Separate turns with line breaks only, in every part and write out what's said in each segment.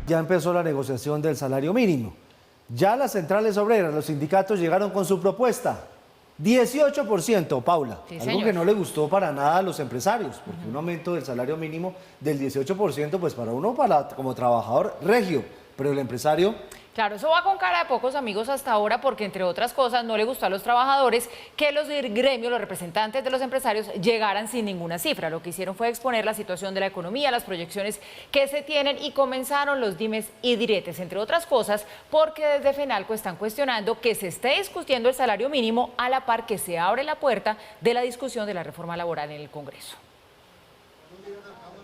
Ya empezó la negociación del salario mínimo. Ya las centrales obreras, los sindicatos llegaron con su propuesta. 18%, Paula,
Sí,
algo
señor.
que no le gustó para nada a los empresarios, porque un aumento del salario mínimo del 18%, pues para uno, como trabajador, regio, pero el empresario...
Claro, eso va con cara de pocos amigos hasta ahora porque, entre otras cosas, no le gustó a los trabajadores que los gremios, los representantes de los empresarios, llegaran sin ninguna cifra. Lo que hicieron fue exponer la situación de la economía, las proyecciones que se tienen y comenzaron los dimes y diretes, entre otras cosas, porque desde FENALCO están cuestionando que se esté discutiendo el salario mínimo a la par que se abre la puerta de la discusión de la reforma laboral en el Congreso.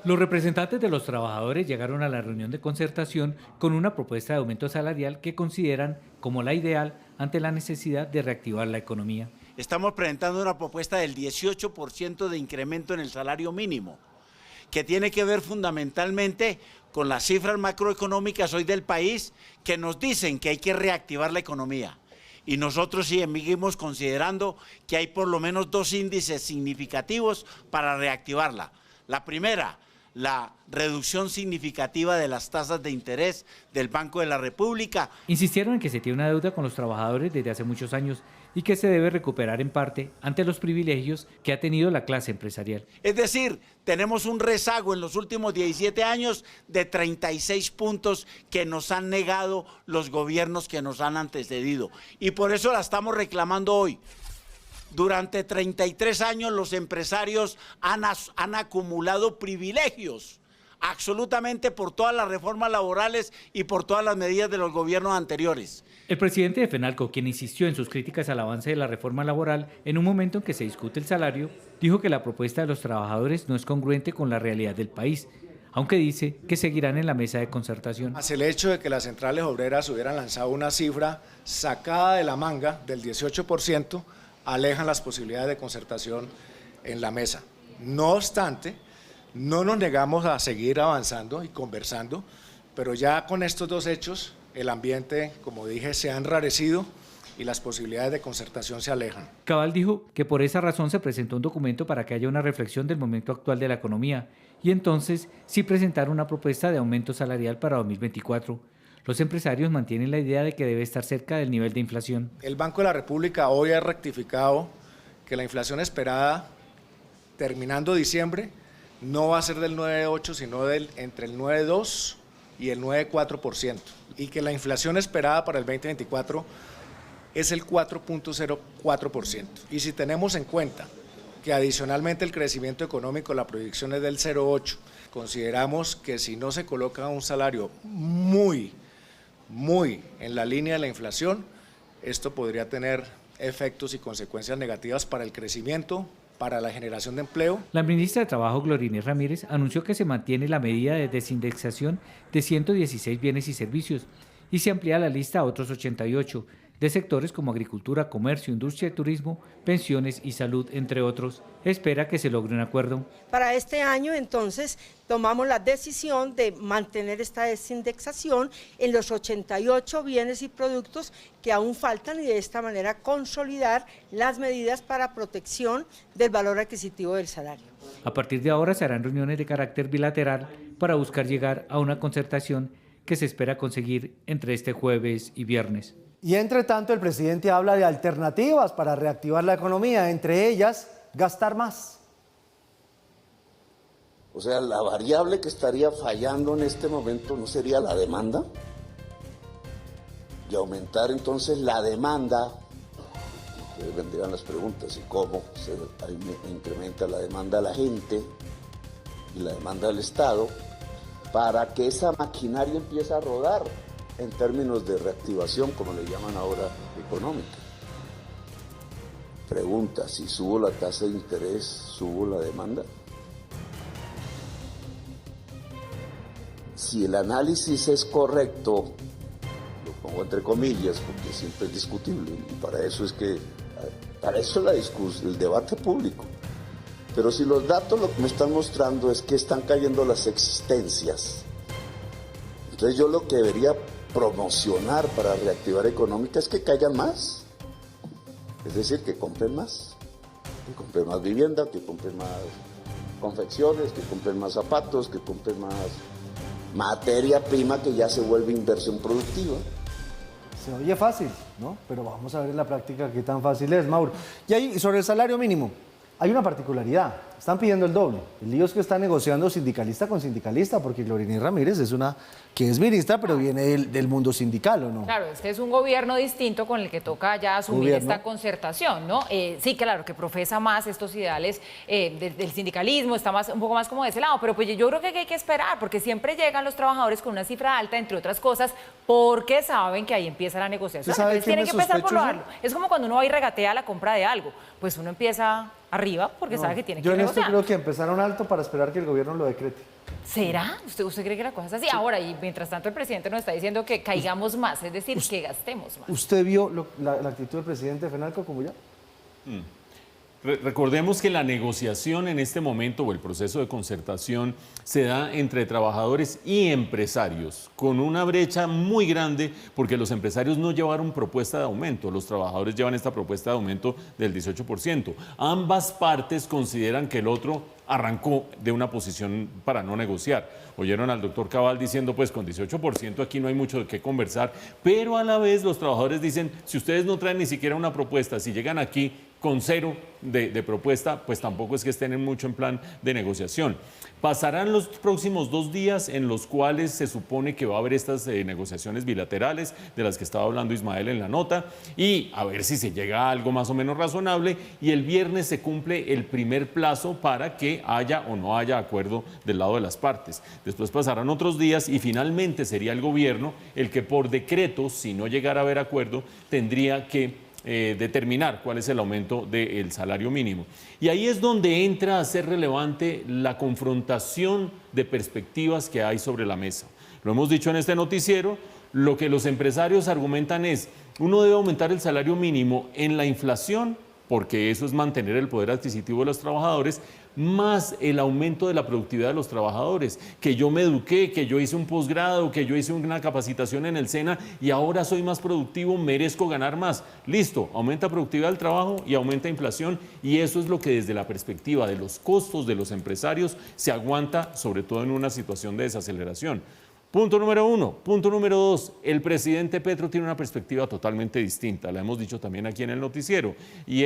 Los representantes de los trabajadores llegaron a la reunión de concertación con una propuesta de aumento salarial que consideran como la ideal ante la necesidad de reactivar la economía.
Estamos presentando una propuesta del 18% de incremento en el salario mínimo, que tiene que ver fundamentalmente con las cifras macroeconómicas hoy del país que nos dicen que hay que reactivar la economía. Y nosotros sí seguimos considerando que hay por lo menos dos índices significativos para reactivarla. La primera, la reducción significativa de las tasas de interés del Banco de la República.
Insistieron en que se tiene una deuda con los trabajadores desde hace muchos años y que se debe recuperar en parte ante los privilegios que ha tenido la clase empresarial.
Es decir, tenemos un rezago en los últimos 17 años de 36 puntos que nos han negado los gobiernos que nos han antecedido. Y por eso la estamos reclamando hoy. Durante 33 años los empresarios han acumulado privilegios, absolutamente por todas las reformas laborales y por todas las medidas de los gobiernos anteriores.
El presidente de FENALCO, quien insistió en sus críticas al avance de la reforma laboral en un momento en que se discute el salario, dijo que la propuesta de los trabajadores no es congruente con la realidad del país, aunque dice que seguirán en la mesa de concertación.
Hacia el hecho de que las centrales obreras hubieran lanzado una cifra sacada de la manga del 18%, alejan las posibilidades de concertación en la mesa. No obstante, no nos negamos a seguir avanzando y conversando, pero ya con estos dos hechos, el ambiente, como dije, se ha enrarecido y las posibilidades de concertación se alejan.
Cabal dijo que por esa razón se presentó un documento para que haya una reflexión del momento actual de la economía y entonces sí presentar una propuesta de aumento salarial para 2024. Los empresarios mantienen la idea de que debe estar cerca del nivel de inflación.
El Banco de la República hoy ha rectificado que la inflación esperada terminando diciembre no va a ser del 9,8 sino entre el 9,2 y el 9,4% y que la inflación esperada para el 2024 es el 4,04%. Y si tenemos en cuenta que adicionalmente el crecimiento económico, la proyección es del 0,8, consideramos que si no se coloca un salario muy en la línea de la inflación, esto podría tener efectos y consecuencias negativas para el crecimiento, para la generación de empleo.
La ministra de Trabajo, Gloria Inés Ramírez, anunció que se mantiene la medida de desindexación de 116 bienes y servicios y se amplía la lista a otros 88 de sectores como agricultura, comercio, industria y turismo, pensiones y salud, entre otros. Espera que se logre un acuerdo.
Para este año, entonces, tomamos la decisión de mantener esta desindexación en los 88 bienes y productos que aún faltan y de esta manera consolidar las medidas para protección del valor adquisitivo del salario.
A partir de ahora se harán reuniones de carácter bilateral para buscar llegar a una concertación que se espera conseguir entre este jueves y viernes.
Y entre tanto, el presidente habla de alternativas para reactivar la economía, entre ellas, gastar más.
O sea, la variable que estaría fallando en este momento no sería la demanda. Y aumentar entonces la demanda, vendrían las preguntas, ¿y cómo se incrementa la demanda a la gente y la demanda del Estado para que esa maquinaria empiece a rodar en términos de reactivación, como le llaman ahora, económica? Pregunta, si subo la tasa de interés, ¿subo la demanda? Si el análisis es correcto, lo pongo entre comillas porque siempre es discutible, y para eso es el debate público. Pero si los datos lo que me están mostrando es que están cayendo las existencias, entonces yo lo que debería promocionar para reactivar económica es que caigan más, es decir, que compren más vivienda, que compren más confecciones, que compren más zapatos, que compren más materia prima que ya se vuelve inversión productiva.
Se oye fácil, ¿no? Pero vamos a ver en la práctica qué tan fácil es, Mauro. Y ahí, sobre el salario mínimo, hay una particularidad. Están pidiendo el doble. El lío es que está negociando sindicalista con sindicalista, porque Glorinés Ramírez es una que es ministra, pero viene del mundo sindical, ¿o no?
Claro, este es un gobierno distinto con el que toca ya asumir esta concertación, ¿no? Sí, claro, que profesa más estos ideales del sindicalismo, está un poco más como de ese lado, pero pues yo creo que hay que esperar, porque siempre llegan los trabajadores con una cifra alta, entre otras cosas, porque saben que ahí empieza la negociación. Entonces tienen que empezar por lo alto. Es como cuando uno va y regatea la compra de algo, pues uno empieza arriba porque sabe que tiene que negociar.
Yo en esto creo que empezaron alto para esperar que el gobierno lo decrete.
¿Será? ¿Usted cree que la cosa es así? Sí. Ahora, y mientras tanto el presidente nos está diciendo que caigamos más, es decir, que gastemos más.
¿Usted vio la actitud del presidente Fenalco como ya?
Recordemos que la negociación en este momento o el proceso de concertación se da entre trabajadores y empresarios, con una brecha muy grande porque los empresarios no llevaron propuesta de aumento, los trabajadores llevan esta propuesta de aumento del 18%. Ambas partes consideran que el otro arrancó de una posición para no negociar. Oyeron al doctor Cabal diciendo, pues con 18% aquí no hay mucho de qué conversar, pero a la vez los trabajadores dicen, si ustedes no traen ni siquiera una propuesta, si llegan aquí con cero de propuesta, pues tampoco es que estén mucho en plan de negociación. Pasarán los próximos 2 días en los cuales se supone que va a haber estas negociaciones bilaterales de las que estaba hablando Ismael en la nota y a ver si se llega a algo más o menos razonable y el viernes se cumple el primer plazo para que haya o no haya acuerdo del lado de las partes. Después pasarán otros días y finalmente sería el gobierno el que por decreto, si no llegara a haber acuerdo, tendría que determinar cuál es el aumento del salario mínimo. Y ahí es donde entra a ser relevante la confrontación de perspectivas que hay sobre la mesa. Lo hemos dicho en este noticiero, lo que los empresarios argumentan es, uno debe aumentar el salario mínimo en la inflación, porque eso es mantener el poder adquisitivo de los trabajadores, más el aumento de la productividad de los trabajadores, que yo me eduqué, que yo hice un posgrado, que yo hice una capacitación en el SENA y ahora soy más productivo, merezco ganar más. Listo, aumenta productividad del trabajo y aumenta inflación y eso es lo que desde la perspectiva de los costos de los empresarios se aguanta, sobre todo en una situación de desaceleración. Punto número 1. Punto número 2. El presidente Petro tiene una perspectiva totalmente distinta, la hemos dicho también aquí en el noticiero, y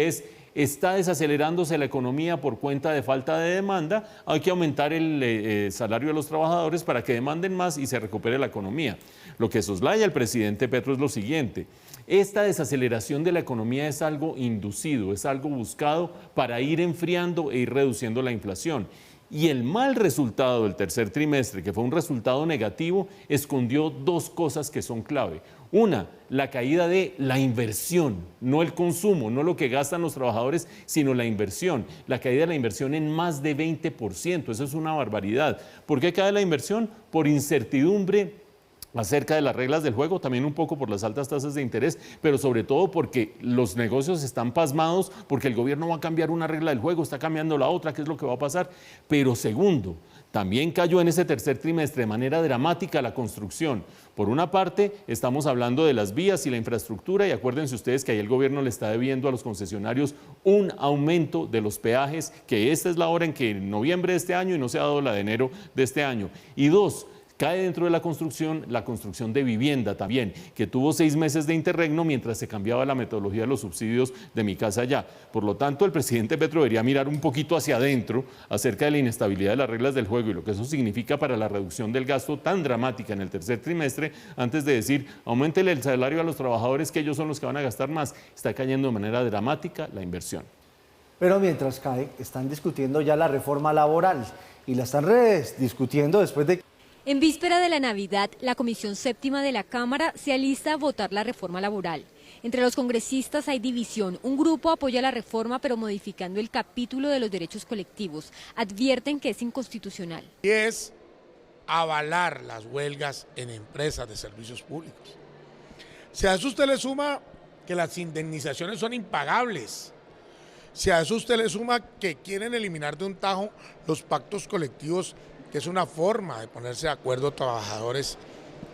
está desacelerándose la economía por cuenta de falta de demanda, hay que aumentar el salario de los trabajadores para que demanden más y se recupere la economía. Lo que soslaya el presidente Petro es lo siguiente, esta desaceleración de la economía es algo inducido, es algo buscado para ir enfriando e ir reduciendo la inflación. Y el mal resultado del tercer trimestre, que fue un resultado negativo, escondió 2 cosas que son clave. Una, la caída de la inversión, no el consumo, no lo que gastan los trabajadores, sino la inversión. La caída de la inversión en más de 20%, eso es una barbaridad. ¿Por qué cae la inversión? Por incertidumbre acerca de las reglas del juego, también un poco por las altas tasas de interés, pero sobre todo porque los negocios están pasmados, porque el gobierno va a cambiar una regla del juego, está cambiando la otra, ¿qué es lo que va a pasar? Pero segundo, también cayó en ese tercer trimestre de manera dramática la construcción. Por una parte, estamos hablando de las vías y la infraestructura y acuérdense ustedes que ahí el gobierno le está debiendo a los concesionarios un aumento de los peajes, que esta es la hora en que en noviembre de este año y no se ha dado la de enero de este año. Y 2, cae dentro de la construcción de vivienda también, que tuvo 6 meses de interregno mientras se cambiaba la metodología de los subsidios de Mi Casa Ya. Por lo tanto, el presidente Petro debería mirar un poquito hacia adentro acerca de la inestabilidad de las reglas del juego y lo que eso significa para la reducción del gasto tan dramática en el tercer trimestre, antes de decir, auméntele el salario a los trabajadores que ellos son los que van a gastar más. Está cayendo de manera dramática la inversión.
Pero mientras cae, están discutiendo ya la reforma laboral y la están rediscutiendo después de...
En víspera de la Navidad, la Comisión Séptima de la Cámara se alista a votar la reforma laboral. Entre los congresistas hay división. Un grupo apoya la reforma, pero modificando el capítulo de los derechos colectivos. Advierten que es inconstitucional.
Y es avalar las huelgas en empresas de servicios públicos. Si a eso usted le suma que las indemnizaciones son impagables, si a eso usted le suma que quieren eliminar de un tajo los pactos colectivos, que es una forma de ponerse de acuerdo trabajadores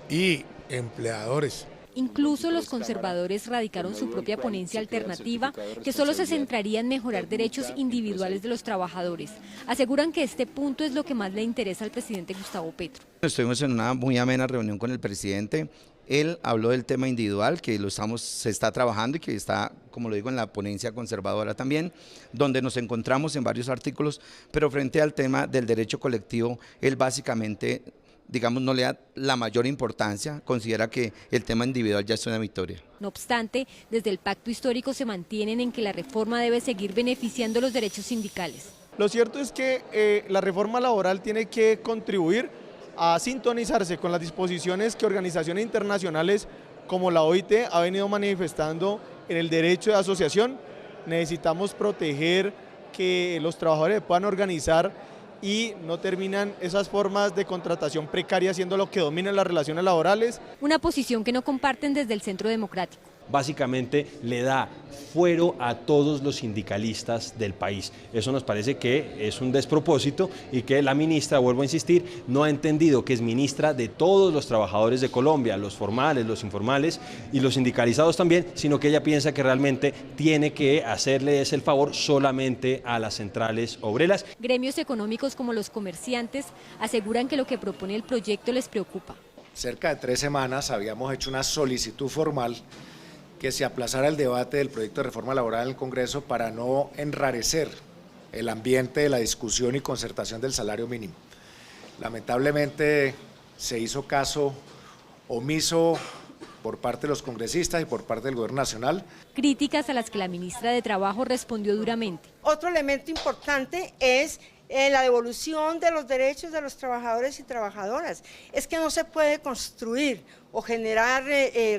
y empleadores.
Incluso los conservadores radicaron su propia ponencia alternativa que solo se centraría en mejorar derechos individuales de los trabajadores. Aseguran que este punto es lo que más le interesa al presidente Gustavo Petro.
Estuvimos en una muy amena reunión con el presidente. Él habló del tema individual, que se está trabajando y que está, como lo digo, en la ponencia conservadora también, donde nos encontramos en varios artículos, pero frente al tema del derecho colectivo, él básicamente, digamos, no le da la mayor importancia, considera que el tema individual ya es una victoria.
No obstante, desde el pacto histórico se mantienen en que la reforma debe seguir beneficiando los derechos sindicales.
Lo cierto es que la reforma laboral tiene que contribuir a sintonizarse con las disposiciones que organizaciones internacionales como la OIT ha venido manifestando en el derecho de asociación. Necesitamos proteger que los trabajadores puedan organizar y no terminan esas formas de contratación precaria siendo lo que dominan las relaciones laborales.
Una posición que no comparten desde el Centro Democrático.
Básicamente le da fuero a todos los sindicalistas del país. Eso nos parece que es un despropósito y que la ministra, vuelvo a insistir, no ha entendido que es ministra de todos los trabajadores de Colombia, los formales, los informales y los sindicalizados también, sino que ella piensa que realmente tiene que hacerles el favor solamente a las centrales obreras.
Gremios económicos como los comerciantes aseguran que lo que propone el proyecto les preocupa.
Cerca de 3 semanas habíamos hecho una solicitud formal que se aplazara el debate del proyecto de reforma laboral en el Congreso para no enrarecer el ambiente de la discusión y concertación del salario mínimo. Lamentablemente se hizo caso omiso por parte de los congresistas y por parte del Gobierno Nacional.
Críticas a las que la ministra de Trabajo respondió duramente.
Otro elemento importante es la devolución de los derechos de los trabajadores y trabajadoras. Es que no se puede construir o generar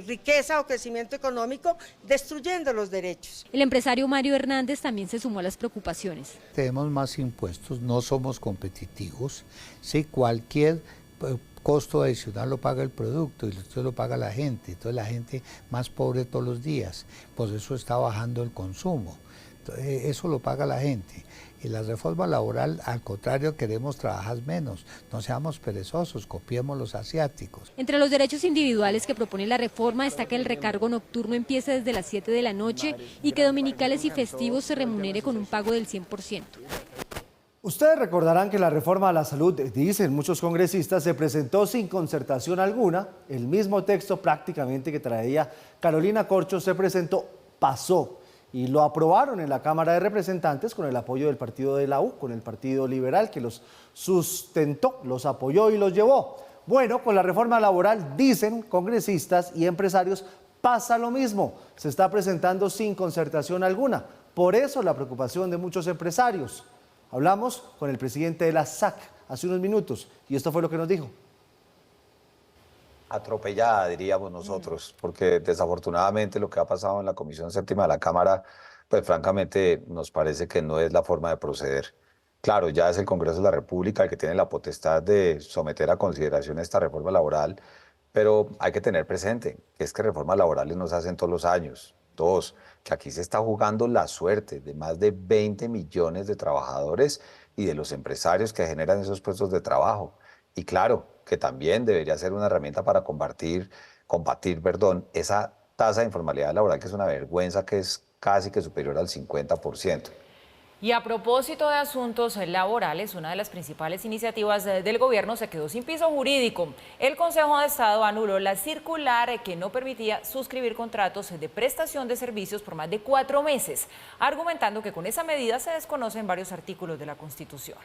riqueza o crecimiento económico destruyendo los derechos.
El empresario Mario Hernández también se sumó a las preocupaciones.
Tenemos más impuestos, no somos competitivos. Si cualquier costo adicional lo paga el producto y esto lo paga la gente, entonces la gente más pobre todos los días, pues eso está bajando el consumo. Entonces, eso lo paga la gente. Y la reforma laboral, al contrario, queremos trabajar menos, no seamos perezosos, copiemos los asiáticos.
Entre los derechos individuales que propone la reforma está que el recargo nocturno empiece desde las 7 de la noche y que dominicales y festivos se remunere con un pago del 100%.
Ustedes recordarán que la reforma a la salud, dicen muchos congresistas, se presentó sin concertación alguna. El mismo texto prácticamente que traía Carolina Corcho se presentó, pasó. Y lo aprobaron en la Cámara de Representantes con el apoyo del partido de la U, con el Partido Liberal que los sustentó, los apoyó y los llevó. Bueno, con la reforma laboral, dicen congresistas y empresarios, pasa lo mismo. Se está presentando sin concertación alguna. Por eso la preocupación de muchos empresarios. Hablamos con el presidente de la SAC hace unos minutos y esto fue lo que nos dijo.
Atropellada, diríamos nosotros, porque desafortunadamente lo que ha pasado en la Comisión Séptima de la Cámara, pues francamente nos parece que no es la forma de proceder. Claro, ya es el Congreso de la República el que tiene la potestad de someter a consideración esta reforma laboral, pero hay que tener presente que es que reformas laborales no se hacen todos los años. 2, que aquí se está jugando la suerte de más de 20 millones de trabajadores y de los empresarios que generan esos puestos de trabajo. Y claro, que también debería ser una herramienta para combatir, esa tasa de informalidad laboral que es una vergüenza, que es casi que superior al 50%.
Y a propósito de asuntos laborales, una de las principales iniciativas del gobierno se quedó sin piso jurídico. El Consejo de Estado anuló la circular que no permitía suscribir contratos de prestación de servicios por más de 4 meses, argumentando que con esa medida se desconocen varios artículos de la Constitución.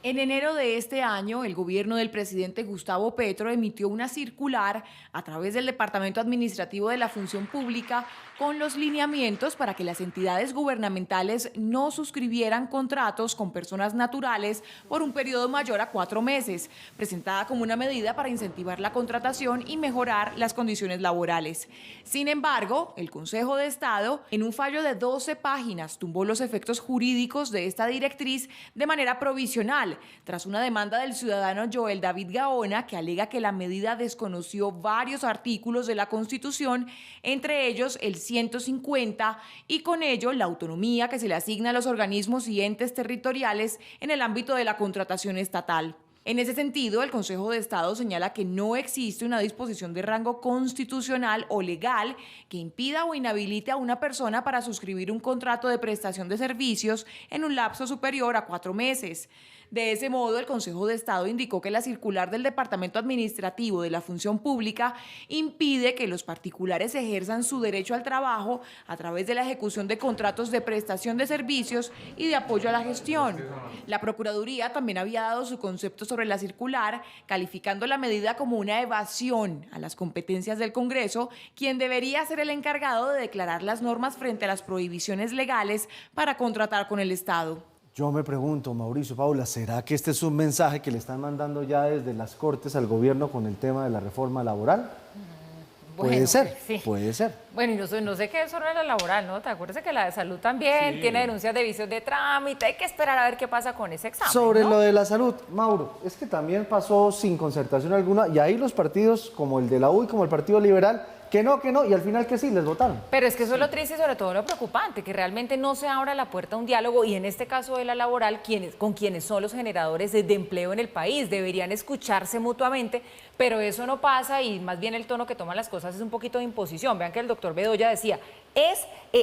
En enero de este año, el gobierno del presidente Gustavo Petro emitió una circular a través del Departamento Administrativo de la Función Pública con los lineamientos para que las entidades gubernamentales no suscribieran contratos con personas naturales por un periodo mayor a 4 meses, presentada como una medida para incentivar la contratación y mejorar las condiciones laborales. Sin embargo, el Consejo de Estado, en un fallo de 12 páginas, tumbó los efectos jurídicos de esta directriz de manera provisional, tras una demanda del ciudadano Joel David Gaona, que alega que la medida desconoció varios artículos de la Constitución, entre ellos el 150, y con ello la autonomía que se le asigna a los organismos y entes territoriales en el ámbito de la contratación estatal. En ese sentido, el Consejo de Estado señala que no existe una disposición de rango constitucional o legal que impida o inhabilite a una persona para suscribir un contrato de prestación de servicios en un lapso superior a 4 meses. De ese modo, el Consejo de Estado indicó que la circular del Departamento Administrativo de la Función Pública impide que los particulares ejerzan su derecho al trabajo a través de la ejecución de contratos de prestación de servicios y de apoyo a la gestión. La Procuraduría también había dado su concepto sobre la circular, calificando la medida como una evasión a las competencias del Congreso, quien debería ser el encargado de declarar las normas frente a las prohibiciones legales para contratar con el Estado.
Yo me pregunto, Mauricio, Paula, ¿será que este es un mensaje que le están mandando ya desde las Cortes al gobierno con el tema de la reforma laboral? Puede ser, sí. Puede ser.
Bueno, y no sé qué es sobre la laboral, ¿no? ¿Te acuerdas que la de salud también tiene denuncias de vicios de trámite? Hay que esperar a ver qué pasa con ese examen,
Sobre
¿no?
lo de la salud, Mauro, es que también pasó sin concertación alguna, y ahí los partidos como el de la U y como el Partido Liberal, que no, y al final que sí, les votaron.
Pero es que eso es lo triste y sobre todo lo preocupante, que realmente no se abra la puerta a un diálogo y en este caso de la laboral, con quienes son los generadores de empleo en el país, deberían escucharse mutuamente, pero eso no pasa y más bien el tono que toman las cosas es un poquito de imposición. Vean que el doctor Bedoya decía, es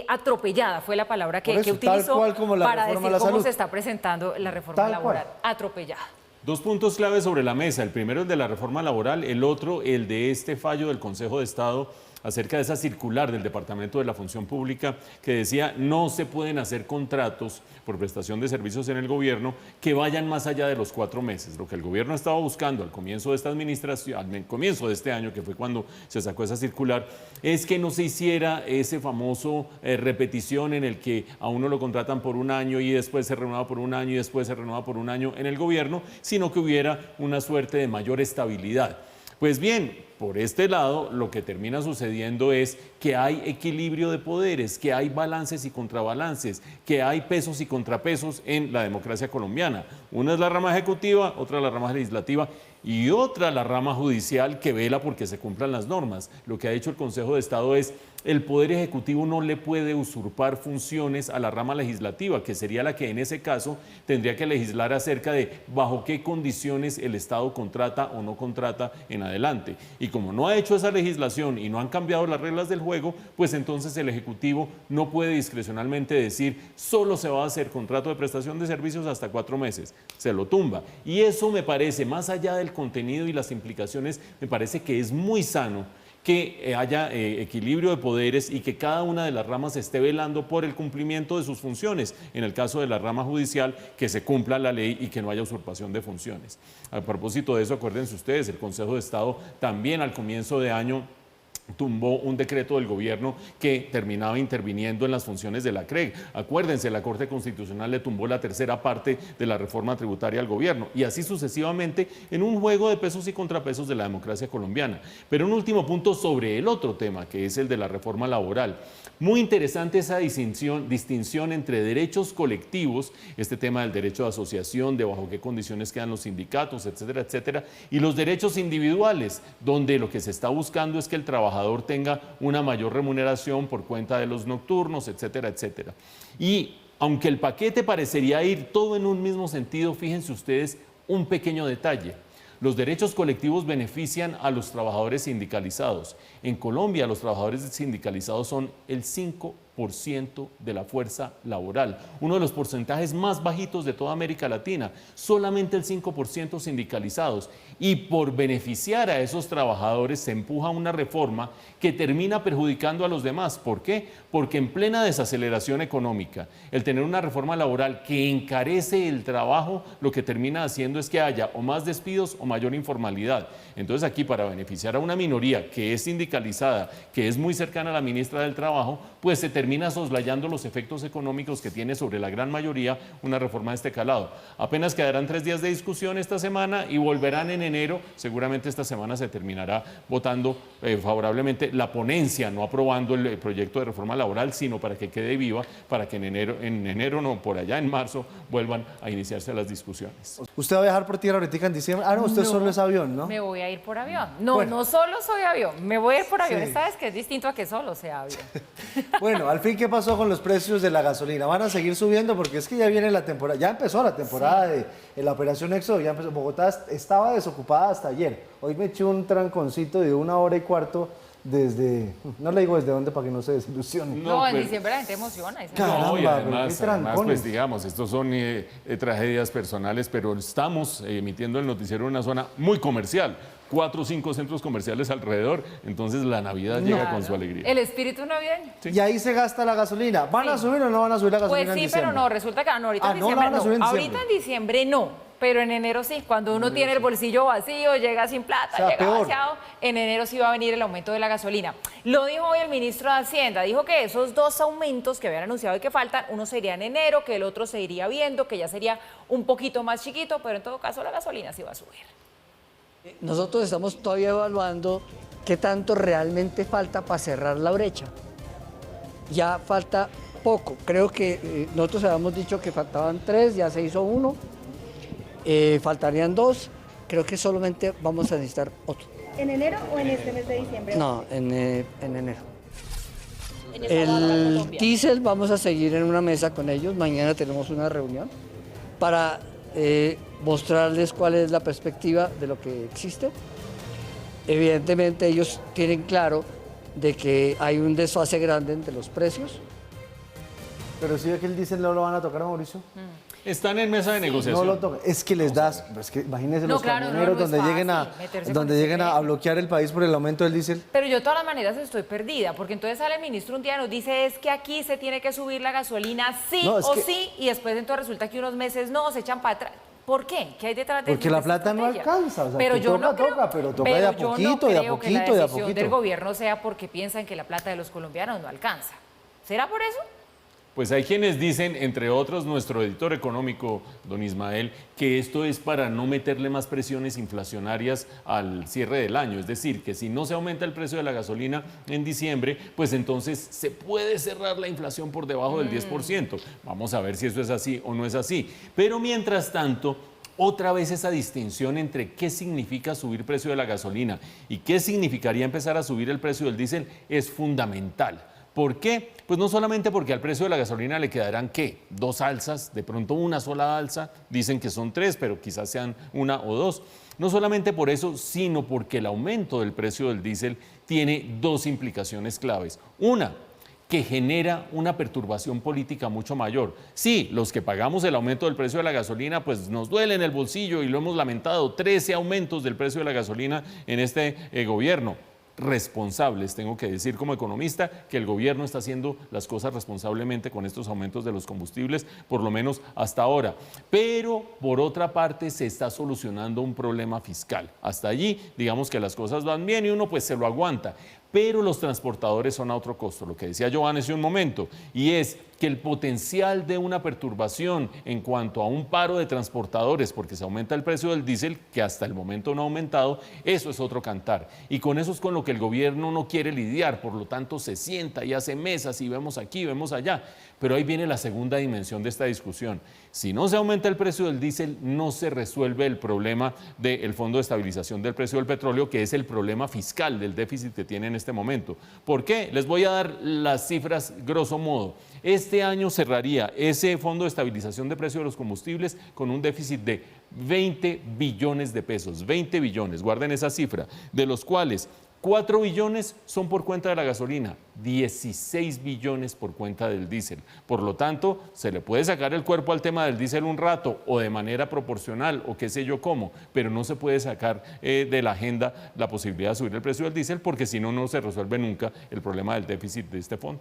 atropellada, fue la palabra que utilizó para decir cómo se está presentando la reforma laboral, atropellada.
2 puntos claves sobre la mesa. El primero, el de la reforma laboral, el otro, el de este fallo del Consejo de Estado acerca de esa circular del Departamento de la Función Pública que decía no se pueden hacer contratos por prestación de servicios en el gobierno que vayan más allá de los 4 meses. Lo que el gobierno estaba buscando al comienzo de esta administración, al comienzo de este año, que fue cuando se sacó esa circular, es que no se hiciera ese famoso repetición en el que a uno lo contratan por 1 año y después se renueva por 1 año y después se renueva por 1 año en el gobierno, sino que hubiera una suerte de mayor estabilidad. Pues bien, por este lado, lo que termina sucediendo es que hay equilibrio de poderes, que hay balances y contrabalances, que hay pesos y contrapesos en la democracia colombiana. Una es la rama ejecutiva, otra la rama legislativa y otra la rama judicial que vela porque se cumplan las normas. Lo que ha dicho el Consejo de Estado es el Poder Ejecutivo no le puede usurpar funciones a la rama legislativa, que sería la que en ese caso tendría que legislar acerca de bajo qué condiciones el Estado contrata o no contrata en adelante. Y como no ha hecho esa legislación y no han cambiado las reglas del juego, pues entonces el Ejecutivo no puede discrecionalmente decir solo se va a hacer contrato de prestación de servicios hasta 4 meses. Se lo tumba. Y eso me parece, más allá del contenido y las implicaciones, me parece que es muy sano que haya equilibrio de poderes y que cada una de las ramas esté velando por el cumplimiento de sus funciones. En el caso de la rama judicial, que se cumpla la ley y que no haya usurpación de funciones. A propósito de eso, acuérdense ustedes, el Consejo de Estado también al comienzo de año tumbó un decreto del gobierno que terminaba interviniendo en las funciones de la CREG. Acuérdense, la Corte Constitucional le tumbó la 3ª parte de la reforma tributaria al gobierno y así sucesivamente en un juego de pesos y contrapesos de la democracia colombiana. Pero un último punto sobre el otro tema, que es el de la reforma laboral. Muy interesante esa distinción entre derechos colectivos, este tema del derecho de asociación, de bajo qué condiciones quedan los sindicatos, etcétera, etcétera, y los derechos individuales, donde lo que se está buscando es que el trabajador tenga una mayor remuneración por cuenta de los nocturnos, etcétera, etcétera. Y aunque el paquete parecería ir todo en un mismo sentido, fíjense ustedes un pequeño detalle. Los derechos colectivos benefician a los trabajadores sindicalizados. En Colombia, los trabajadores sindicalizados son el 5% de la fuerza laboral, uno de los porcentajes más bajitos de toda América Latina, solamente el 5% sindicalizados. Y por beneficiar a esos trabajadores se empuja una reforma que termina perjudicando a los demás. ¿Por qué? Porque en plena desaceleración económica, el tener una reforma laboral que encarece el trabajo, lo que termina haciendo es que haya o más despidos o mayor informalidad. Entonces aquí, para beneficiar a una minoría que es sindicalizada, que es muy cercana a la ministra del Trabajo, pues se termina soslayando los efectos económicos que tiene sobre la gran mayoría una reforma de este calado. Apenas quedarán 3 días de discusión esta semana y volverán en enero. Seguramente esta semana se terminará votando favorablemente la ponencia, no aprobando el proyecto de reforma laboral, sino para que quede viva, para que por allá en marzo, vuelvan a iniciarse las discusiones.
¿Usted va a viajar por tierra ahorita en diciembre? Ah, no, usted solo es avión, ¿no?
Me voy a ir por avión. No, bueno. No solo soy avión, me voy a ir por avión.
Sí.
Esta vez que es distinto a que solo sea avión.
Bueno, al fin, ¿qué pasó con los precios de la gasolina? ¿Van a seguir subiendo? Porque es que ya viene la temporada, ya empezó la temporada de la Operación Éxodo, ya empezó. Bogotá estaba desocupada hasta ayer. Hoy me eché un tranconcito de 1 hora y cuarto desde, no le digo desde dónde para que no se desilusione.
No, en diciembre la gente emociona.
Caramba,
y además,
pero qué trancones.
pues digamos, estos son tragedias personales, pero estamos emitiendo el noticiero en una zona muy comercial. 4 o 5 centros comerciales alrededor, entonces la Navidad llega con su alegría.
El espíritu navideño.
Sí. Y ahí se gasta la gasolina. ¿Van a subir o no van a subir la gasolina
Pues sí,
en diciembre?
pero no, resulta que no, ahorita en
no
diciembre
la van a subir en
no.
diciembre.
Ahorita en diciembre no, pero en enero sí. Cuando uno tiene el bolsillo vacío, llega sin plata,
O sea,
llega
peor.
vaciado, en enero sí va a venir el aumento de la gasolina. Lo dijo hoy el ministro de Hacienda, dijo que esos 2 aumentos que habían anunciado y que faltan, uno sería en enero, que el otro se iría viendo, que ya sería un poquito más chiquito, pero en todo caso la gasolina sí va a subir.
Nosotros estamos todavía evaluando qué tanto realmente falta para cerrar la brecha. Ya falta poco. Creo que nosotros habíamos dicho que faltaban 3, ya se hizo 1. Faltarían 2. Creo que solamente vamos a necesitar otro.
¿En enero o en este mes de diciembre?
No, en enero. El diésel vamos a seguir en una mesa con ellos. Mañana tenemos una reunión para mostrarles cuál es la perspectiva de lo que existe. Evidentemente ellos tienen claro de que hay un desfase grande entre los precios.
Pero si ve que el diésel no lo van a tocar, Mauricio.
Están en mesa de negociación.
No lo tocan. Es que les das, es que imagínense
No,
los
claro,
camioneros
no es
donde lleguen
fácil
donde lleguen a bloquear el país por el aumento del diésel.
Pero yo de todas las maneras estoy perdida, porque entonces sale el ministro un día y nos dice es que aquí se tiene que subir la gasolina sí
No,
o sí, y después entonces resulta que unos meses no, se echan para atrás. ¿Por qué? ¿Qué hay detrás de
Porque la plata no alcanza, o sea,
pero
que
yo
toca,
no creo,
toca, pero toca
pero
de a
yo
poquito,
no
de a
creo
poquito,
que
de
la
a
decisión
poquito.
del gobierno sea porque piensan que la plata de los colombianos no alcanza. ¿Será por eso?
Pues hay quienes dicen, entre otros nuestro editor económico, don Ismael, que esto es para no meterle más presiones inflacionarias al cierre del año. Es decir, que si no se aumenta el precio de la gasolina en diciembre, pues entonces se puede cerrar la inflación por debajo del 10%. Vamos a ver si eso es así o no es así. Pero mientras tanto, otra vez esa distinción entre qué significa subir el precio de la gasolina y qué significaría empezar a subir el precio del diésel es fundamental. ¿Por qué? Pues no solamente porque al precio de la gasolina le quedarán, ¿qué? 2 alzas, de pronto una sola alza, dicen que son 3, pero quizás sean 1 o 2. No solamente por eso, sino porque el aumento del precio del diésel tiene 2 implicaciones claves. Una, que genera una perturbación política mucho mayor. Sí, los que pagamos el aumento del precio de la gasolina, pues nos duele en el bolsillo y lo hemos lamentado, 13 aumentos del precio de la gasolina en este gobierno. Responsables, tengo que decir como economista que el gobierno está haciendo las cosas responsablemente con estos aumentos de los combustibles, por lo menos hasta ahora. Pero por otra parte se está solucionando un problema fiscal. Hasta allí digamos que las cosas van bien y uno pues se lo aguanta. Pero los transportadores son a otro costo, lo que decía Giovanni hace un momento, y es que el potencial de una perturbación en cuanto a un paro de transportadores, porque se aumenta el precio del diésel, que hasta el momento no ha aumentado, eso es otro cantar. Y con eso es con lo que el gobierno no quiere lidiar, por lo tanto se sienta y hace mesas y vemos aquí, vemos allá. Pero ahí viene la segunda dimensión de esta discusión. Si no se aumenta el precio del diésel, no se resuelve el problema del Fondo de Estabilización del Precio del Petróleo, que es el problema fiscal del déficit que tiene en este momento. ¿Por qué? Les voy a dar las cifras grosso modo. Este año cerraría ese Fondo de Estabilización de Precio de los Combustibles con un déficit de 20 billones de pesos. 20 billones, guarden esa cifra, de los cuales 4 billones son por cuenta de la gasolina, 16 billones por cuenta del diésel. Por lo tanto, se le puede sacar el cuerpo al tema del diésel un rato o de manera proporcional o qué sé yo cómo, pero no se puede sacar de la agenda la posibilidad de subir el precio del diésel porque si no, no se resuelve nunca el problema del déficit de este fondo.